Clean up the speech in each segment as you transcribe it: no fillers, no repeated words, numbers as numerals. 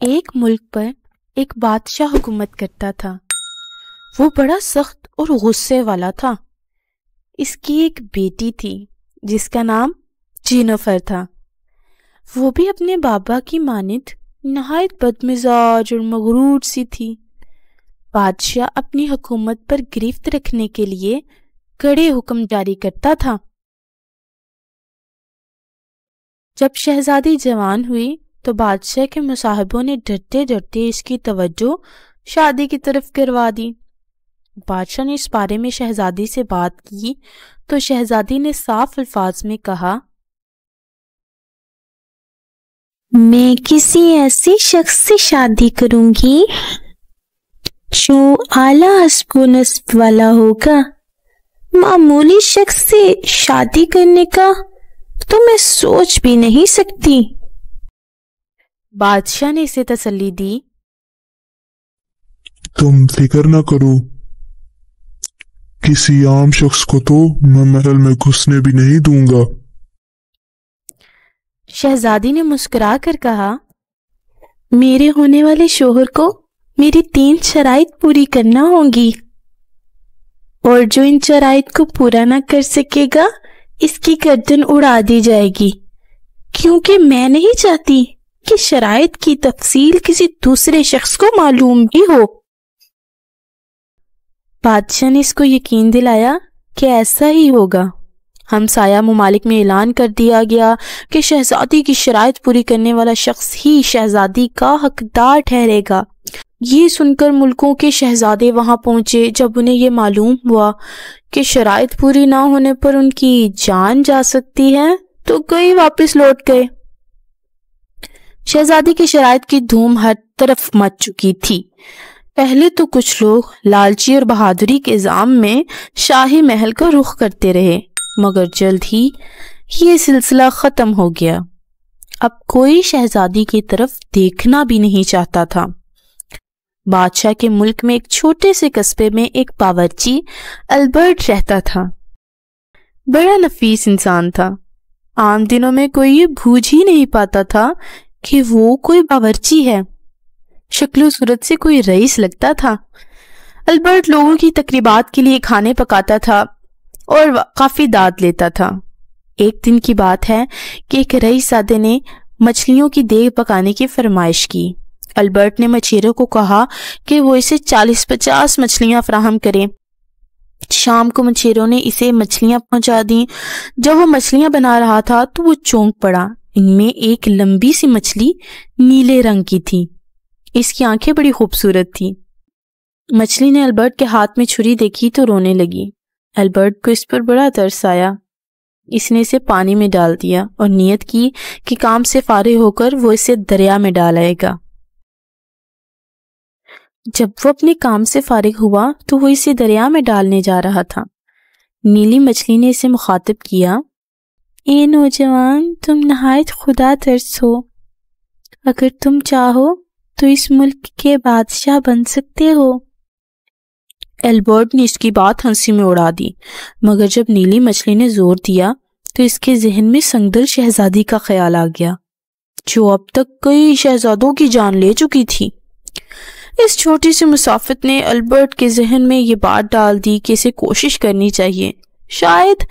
ایک ملک پر ایک بادشاہ حکومت کرتا تھا۔ وہ بڑا سخت اور غصے والا تھا۔ اس کی ایک بیٹی تھی جس کا نام جینیفر تھا۔ وہ بھی اپنے بابا کی مانند نہایت بدمزاج اور مغرور سی تھی۔ بادشاہ اپنی حکومت پر گرفت رکھنے کے لیے کڑے حکم جاری کرتا تھا۔ جب شہزادی جوان ہوئی تو بادشاہ کے مصاحبوں نے ڈرتے ڈرتے اس کی توجہ شادی کی طرف کروا دی۔ بادشاہ نے اس بارے میں شہزادی سے بات کی تو شہزادی نے صاف الفاظ میں کہا، میں کسی ایسے شخص سے شادی کروں گی جو اعلیٰ حسب و نسب والا ہوگا۔ معمولی شخص سے شادی کرنے کا تو میں سوچ بھی نہیں سکتی۔ بادشاہ نے اسے تسلی دی، تم فکر نہ کرو، کسی عام شخص کو تو میں محل میں گھسنے بھی نہیں دوں گا۔ شہزادی نے مسکرا کر کہا، میرے ہونے والے شوہر کو میری 3 شرائط پوری کرنا ہوں گی، اور جو ان شرائط کو پورا نہ کر سکے گا اس کی گردن اڑا دی جائے گی، کیونکہ میں نہیں چاہتی کہ شرائط کی تفصیل کسی دوسرے شخص کو معلوم بھی ہو۔ بادشاہ نے اس کو یقین دلایا کہ ایسا ہی ہوگا۔ ہمسایہ ممالک میں اعلان کر دیا گیا کہ شہزادی کی شرائط پوری کرنے والا شخص ہی شہزادی کا حقدار ٹھہرے گا۔ یہ سن کر ملکوں کے شہزادے وہاں پہنچے۔ جب انہیں یہ معلوم ہوا کہ شرائط پوری نہ ہونے پر ان کی جان جا سکتی ہے تو کئی واپس لوٹ گئے۔ شہزادی کی شرائط کی دھوم ہر طرف مچ چکی تھی۔ پہلے تو کچھ لوگ لالچی اور بہادری کے الزام میں شاہی محل کا رخ کرتے رہے، مگر جلد ہی یہ سلسلہ ختم ہو گیا۔ اب کوئی شہزادی کی طرف دیکھنا بھی نہیں چاہتا تھا۔ بادشاہ کے ملک میں ایک چھوٹے سے قصبے میں ایک باورچی البرٹ رہتا تھا۔ بڑا نفیس انسان تھا۔ عام دنوں میں کوئی یہ بوجھ ہی نہیں پاتا تھا کہ وہ کوئی باورچی ہے۔ شکل و صورت سے کوئی رئیس لگتا تھا۔ البرٹ لوگوں کی تقریبات کے لیے کھانے پکاتا تھا اور کافی داد لیتا تھا۔ ایک دن کی بات ہے کہ ایک رئیس زادے نے مچھلیوں کی دیگ پکانے کی فرمائش کی۔ البرٹ نے مچھیروں کو کہا کہ وہ اسے 40-50 مچھلیاں فراہم کریں۔ شام کو مچھیروں نے اسے مچھلیاں پہنچا دیں۔ جب وہ مچھلیاں بنا رہا تھا تو وہ چونک پڑا۔ ان میں ایک لمبی سی مچھلی نیلے رنگ کی تھی۔ اس کی آنکھیں بڑی خوبصورت تھیں۔ مچھلی نے البرٹ کے ہاتھ میں چھری دیکھی تو رونے لگی۔ البرٹ کو اس پر بڑا ترس آیا۔ اس نے اسے پانی میں ڈال دیا اور نیت کی کہ کام سے فارغ ہو کر وہ اسے دریا میں ڈال آئے گا۔ جب وہ اپنے کام سے فارغ ہوا تو وہ اسے دریا میں ڈالنے جا رہا تھا۔ نیلی مچھلی نے اسے مخاطب کیا، اے نوجوان، تم نہایت خدا ترس ہو۔ اگر تم چاہو تو اس ملک کے بادشاہ بن سکتے ہو۔ البرٹ نے اس کی بات ہنسی میں اڑا دی، مگر جب نیلی مچھلی نے زور دیا تو اس کے ذہن میں سنگدل شہزادی کا خیال آ گیا، جو اب تک کئی شہزادوں کی جان لے چکی تھی۔ اس چھوٹی سی مسافت نے البرٹ کے ذہن میں یہ بات ڈال دی کہ اسے کوشش کرنی چاہیے، شاید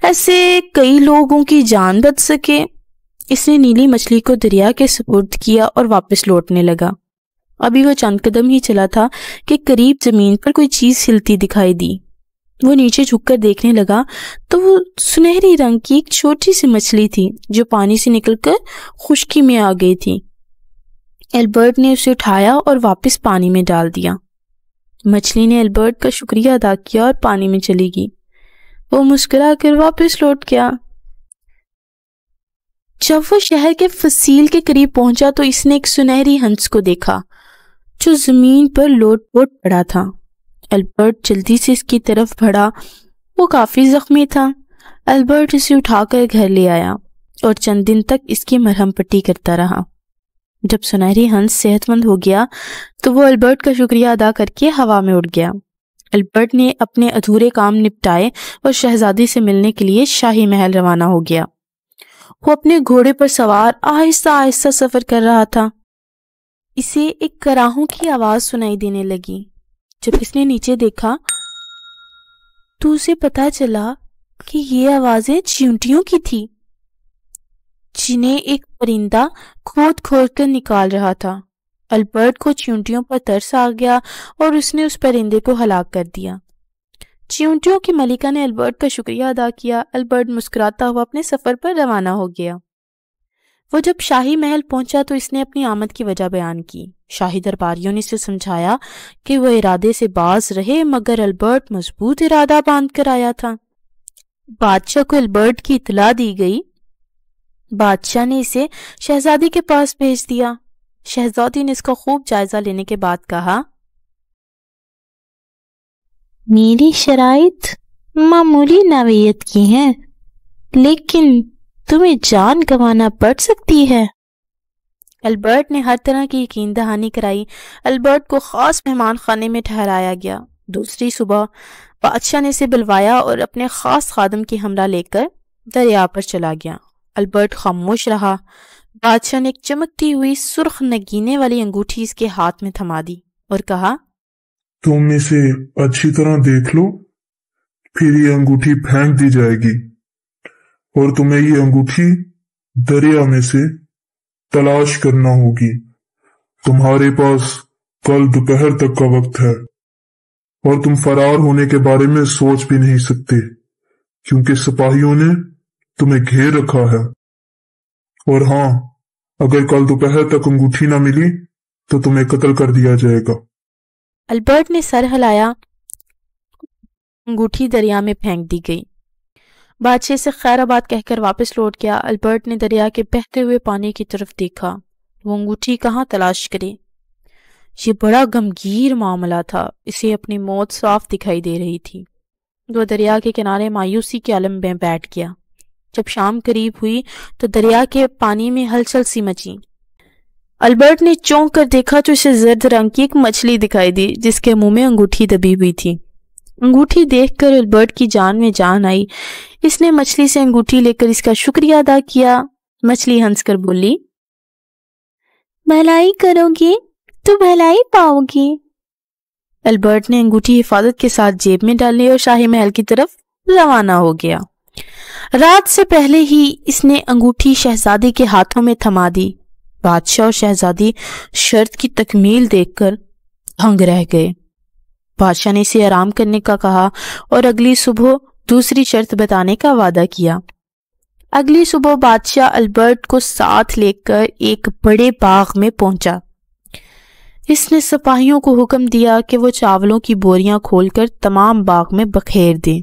ایسے کئی لوگوں کی جان بچ سکے۔ اس نے نیلی مچھلی کو دریا کے سپرد کیا اور واپس لوٹنے لگا۔ ابھی وہ چند قدم ہی چلا تھا کہ قریب زمین پر کوئی چیز ہلتی دکھائی دی۔ وہ نیچے جھک کر دیکھنے لگا تو وہ سنہری رنگ کی ایک چھوٹی سی مچھلی تھی جو پانی سے نکل کر خشکی میں آ گئی تھی۔ البرٹ نے اسے اٹھایا اور واپس پانی میں ڈال دیا۔ مچھلی نے البرٹ کا شکریہ ادا کیا اور پانی میں چلی گئی۔ وہ مسکرا کر واپس لوٹ گیا۔ جب وہ شہر کے فصیل کے قریب پہنچا تو اس نے ایک سنہری ہنس کو دیکھا جو زمین پر لوٹ پوٹ پڑا تھا۔ البرٹ جلدی سے اس کی طرف بڑھا۔ وہ کافی زخمی تھا۔ البرٹ اسے اٹھا کر گھر لے آیا اور چند دن تک اس کی مرہم پٹی کرتا رہا۔ جب سنہری ہنس صحت مند ہو گیا تو وہ البرٹ کا شکریہ ادا کر کے ہوا میں اڑ گیا۔ البرٹ نے اپنے ادھورے کام نپٹائے اور شہزادی سے ملنے کے لیے شاہی محل روانہ ہو گیا۔ وہ اپنے گھوڑے پر سوار آہستہ آہستہ سفر کر رہا تھا۔ اسے ایک کراہوں کی آواز سنائی دینے لگی۔ جب اس نے نیچے دیکھا تو اسے پتا چلا کہ یہ آوازیں چیونٹیوں کی تھی، جنہیں ایک پرندہ کھود کھود کر نکال رہا تھا۔ البرٹ کو چیونٹیوں پر ترس آ گیا اور اس نے اس پرندے کو ہلاک کر دیا۔ چیونٹیوں کی ملکہ نے البرٹ کا شکریہ ادا کیا۔ البرٹ مسکراتا ہوا اپنے سفر پر روانہ ہو گیا۔ وہ جب شاہی محل پہنچا تو اس نے اپنی آمد کی وجہ بیان کی۔ شاہی درباریوں نے اسے سمجھایا کہ وہ ارادے سے باز رہے، مگر البرٹ مضبوط ارادہ باندھ کر آیا تھا۔ بادشاہ کو البرٹ کی اطلاع دی گئی۔ بادشاہ نے اسے شہزادی کے پاس بھیج دیا۔ شہزادی نے اس کا خوب جائزہ لینے کے بعد کہا، میری شرائط معمولی نوعیت کی ہیں، لیکن تمہیں جان گنوانا پڑ سکتی ہے۔ البرٹ نے ہر طرح کی یقین دہانی کرائی۔ البرٹ کو خاص مہمان خانے میں ٹھہرایا گیا۔ دوسری صبح بادشاہ نے اسے بلوایا اور اپنے خاص خادم کی ہمراہ لے کر دریا پر چلا گیا۔ البرٹ خاموش رہا۔ بادشاہ نے ایک چمکتی ہوئی سرخ نگینے والی انگوٹھی اس کے ہاتھ میں تھما دی اور کہا، تم اسے اچھی طرح دیکھ لو، پھر یہ انگوٹھی پھینک دی جائے گی اور تمہیں یہ انگوٹھی دریا میں سے تلاش کرنا ہوگی۔ تمہارے پاس کل دوپہر تک کا وقت ہے اور تم فرار ہونے کے بارے میں سوچ بھی نہیں سکتے، کیونکہ سپاہیوں نے تمہیں گھیر رکھا ہے۔ اور ہاں، اگر کل دوپہر تک انگوٹھی نہ ملی تو تمہیں قتل کر دیا جائے گا۔ البرٹ نے سر ہلایا۔ انگوٹھی دریا میں پھینک دی گئی۔ بادشاہ سے خیر آباد کہہ کر واپس لوٹ گیا۔ البرٹ نے دریا کے بہتے ہوئے پانی کی طرف دیکھا۔ وہ انگوٹھی کہاں تلاش کرے؟ یہ بڑا غمگین معاملہ تھا۔ اسے اپنی موت صاف دکھائی دے رہی تھی۔ وہ دریا کے کنارے مایوسی کے عالم میں بیٹھ گیا۔ جب شام قریب ہوئی تو دریا کے پانی میں ہلچل سی مچی۔ البرٹ نے چونک کر دیکھا تو اسے زرد رنگ کی ایک مچھلی دکھائی دی جس کے منہ میں انگوٹھی دبی ہوئی تھی۔ انگوٹھی دیکھ کر البرٹ کی جان میں جان آئی۔ اس نے مچھلی سے انگوٹھی لے کر اس کا شکریہ ادا کیا۔ مچھلی ہنس کر بولی، بھلائی کرو گی تو بھلائی پاؤ گی۔ البرٹ نے انگوٹھی حفاظت کے ساتھ جیب میں ڈالی اور شاہی محل کی طرف روانہ ہو گیا۔ رات سے پہلے ہی اس نے انگوٹھی شہزادی کے ہاتھوں میں تھما دی۔ بادشاہ اور شہزادی شرط کی تکمیل دیکھ کر دنگ رہ گئے۔ بادشاہ نے اسے آرام کرنے کا کہا اور اگلی صبح دوسری شرط بتانے کا وعدہ کیا۔ اگلی صبح بادشاہ البرٹ کو ساتھ لے کر ایک بڑے باغ میں پہنچا۔ اس نے سپاہیوں کو حکم دیا کہ وہ چاولوں کی بوریاں کھول کر تمام باغ میں بکھیر دیں۔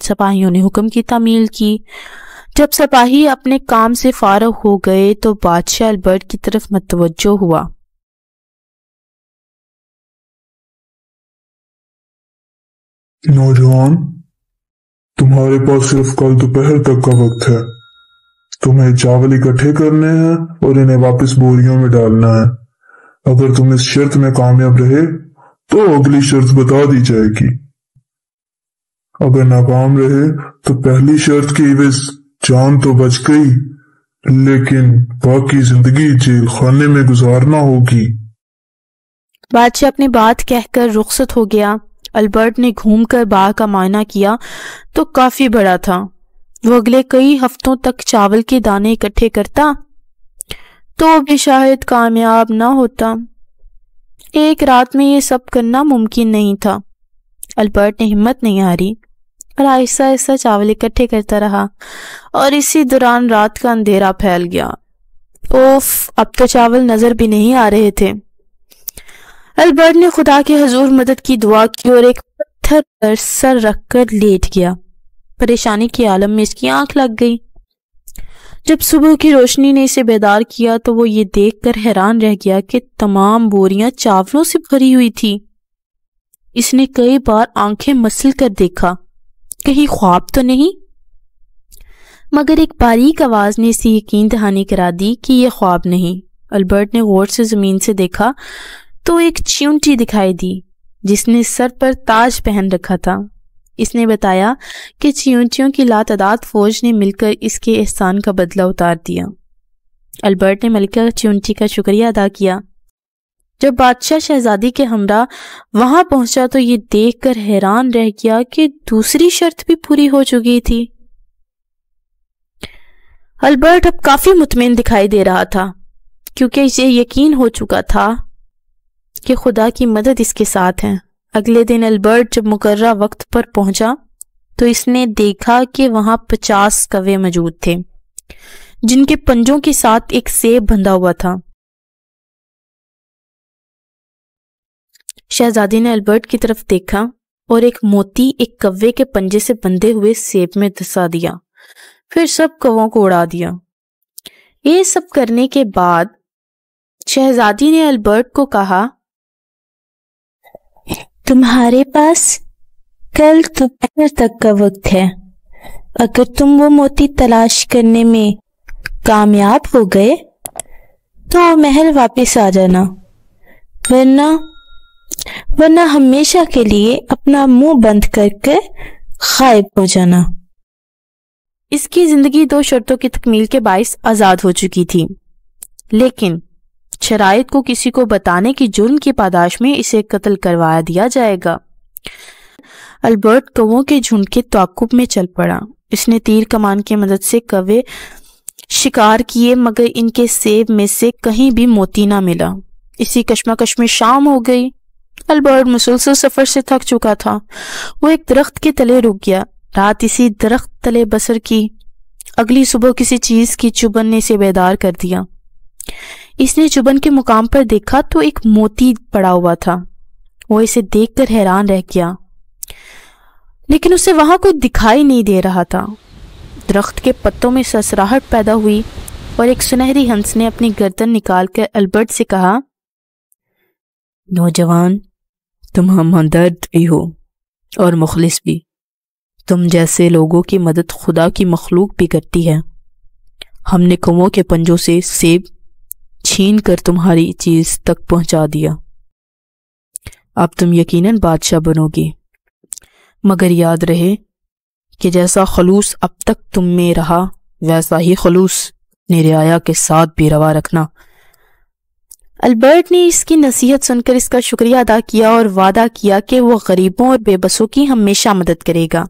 سپاہیوں نے حکم کی تعمیل کی۔ جب سپاہی اپنے کام سے فارغ ہو گئے تو بادشاہ البرٹ کی طرف متوجہ ہوا۔ نوجوان، تمہارے پاس صرف کل دوپہر تک کا وقت ہے۔ تمہیں چاول اکٹھے کرنے ہیں اور انہیں واپس بوریوں میں ڈالنا ہے۔ اگر تم اس شرط میں کامیاب رہے تو اگلی شرط بتا دی جائے گی۔ اگر ناکام رہے تو پہلی شرط کی عوض جان تو بچ گئی، لیکن باقی زندگی جیل خانے میں گزارنا ہوگی۔ بادشاہ اپنی بات کہہ کر رخصت ہو گیا۔ البرٹ نے گھوم کر باغ کا معائنہ کیا تو کافی بڑا تھا۔ وہ اگلے کئی ہفتوں تک چاول کے دانے اکٹھے کرتا تو بھی شاید کامیاب نہ ہوتا۔ ایک رات میں یہ سب کرنا ممکن نہیں تھا۔ البرٹ نے ہمت نہیں ہاری اور آہستہ آہستہ چاول اکٹھے کرتا رہا اور اسی دوران رات کا اندھیرا پھیل گیا۔ اوف، اب تو چاول نظر بھی نہیں آ رہے تھے۔ البرٹ نے خدا کے حضور مدد کی دعا کی اور ایک پتھر پر سر رکھ کر لیٹ گیا۔ پریشانی کے عالم میں اس کی آنکھ لگ گئی۔ جب صبح کی روشنی نے اسے بیدار کیا تو وہ یہ دیکھ کر حیران رہ گیا کہ تمام بوریاں چاولوں سے بھری ہوئی تھی۔ اس نے کئی بار آنکھیں مسل کر دیکھا، کہیں خواب تو نہیں؟ مگر ایک باریک آواز نے اسے یقین دہانی کرا دی کہ یہ خواب نہیں۔ البرٹ نے غور سے زمین سے دیکھا تو ایک چیونٹی دکھائی دی جس نے سر پر تاج پہن رکھا تھا۔ اس نے بتایا کہ چیونٹیوں کی لاتعداد فوج نے مل کر اس کے احسان کا بدلہ اتار دیا۔ البرٹ نے ملکہ چیونٹی کا شکریہ ادا کیا۔ جب بادشاہ شہزادی کے ہمراہ وہاں پہنچا تو یہ دیکھ کر حیران رہ گیا کہ دوسری شرط بھی پوری ہو چکی تھی۔ البرٹ اب کافی مطمئن دکھائی دے رہا تھا، کیونکہ اسے یقین ہو چکا تھا کہ خدا کی مدد اس کے ساتھ ہے۔ اگلے دن البرٹ جب مقررہ وقت پر پہنچا تو اس نے دیکھا کہ وہاں 50 کوے موجود تھے، جن کے پنجوں کے ساتھ ایک سیب بندھا ہوا تھا۔ شہزادی نے البرٹ کی طرف دیکھا اور ایک موتی ایک کوے کے پنجے سے بندھے ہوئے سیب میں دھسا دیا، پھر سب کووں کو اڑا دیا۔ یہ سب کرنے کے بعد شہزادی نے البرٹ کو کہا، تمہارے پاس کل دوپہر تک کا وقت ہے۔ اگر تم وہ موتی تلاش کرنے میں کامیاب ہو گئے تو محل واپس آ جانا، ورنہ ہمیشہ کے لیے اپنا منہ بند کر کے غائب ہو جانا۔ اس کی زندگی 2 شرطوں کی تکمیل کے باعث آزاد ہو چکی تھی، لیکن شرائط کو کسی کو بتانے کی جرم کی پاداش میں اسے قتل کروایا دیا جائے گا۔ البرٹ کووں کے جھنڈ کے تعاقب میں چل پڑا۔ اس نے تیر کمان کی مدد سے کوے شکار کیے، مگر ان کے سیب میں سے کہیں بھی موتی نہ ملا۔ اسی کشمکش میں شام ہو گئی۔ البرٹ مسلسل سفر سے تھک چکا تھا۔ وہ ایک درخت کے تلے رک گیا، رات اسی درخت تلے بسر کی۔ اگلی صبح کسی چیز کی چبھن نے اسے بیدار کر دیا۔ اس نے چبھن کے مقام پر دیکھا تو ایک موتی پڑا ہوا تھا۔ وہ اسے دیکھ کر حیران رہ گیا، لیکن اسے وہاں کوئی دکھائی نہیں دے رہا تھا۔ درخت کے پتوں میں سرسراہٹ پیدا ہوئی اور ایک سنہری ہنس نے اپنی گردن نکال کر البرٹ سے کہا، نوجوان، تم ہمدرد بھی ہو اور مخلص بھی۔ تم جیسے لوگوں کی مدد خدا کی مخلوق بھی کرتی ہے۔ ہم نے کووں کے پنجوں سے سیب چھین کر تمہاری چیز تک پہنچا دیا۔ اب تم یقیناً بادشاہ بنو گے، مگر یاد رہے کہ جیسا خلوص اب تک تم میں رہا ویسا ہی خلوص اپنی رعایا کے ساتھ بھی روا رکھنا۔ البرٹ نے اس کی نصیحت سن کر اس کا شکریہ ادا کیا اور وعدہ کیا کہ وہ غریبوں اور بے بسوں کی ہمیشہ مدد کرے گا۔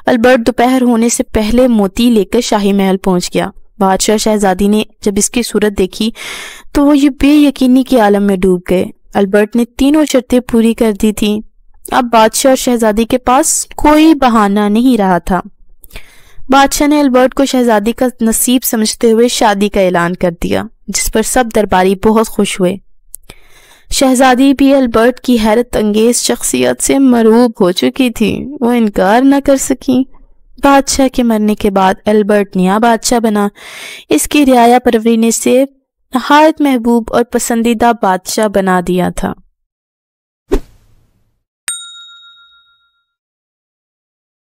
البرٹ دوپہر ہونے سے پہلے موتی لے کر شاہی محل پہنچ گیا۔ بادشاہ شہزادی نے جب اس کی صورت دیکھی تو وہ یہ بے یقینی کے عالم میں ڈوب گئے۔ البرٹ نے تینوں شرطیں پوری کر دی تھیں۔ اب بادشاہ اور شہزادی کے پاس کوئی بہانہ نہیں رہا تھا۔ بادشاہ نے البرٹ کو شہزادی کا نصیب سمجھتے ہوئے شادی کا اعلان کر دیا، جس پر سب درباری بہت خوش ہوئے۔ شہزادی بھی البرٹ کی حیرت انگیز شخصیت سے مرعوب ہو چکی تھی، وہ انکار نہ کر سکیں۔ بادشاہ کے مرنے کے بعد البرٹ نیا بادشاہ بنا۔ اس کی رعایا پروری نے اسے نہایت محبوب اور پسندیدہ بادشاہ بنا دیا تھا۔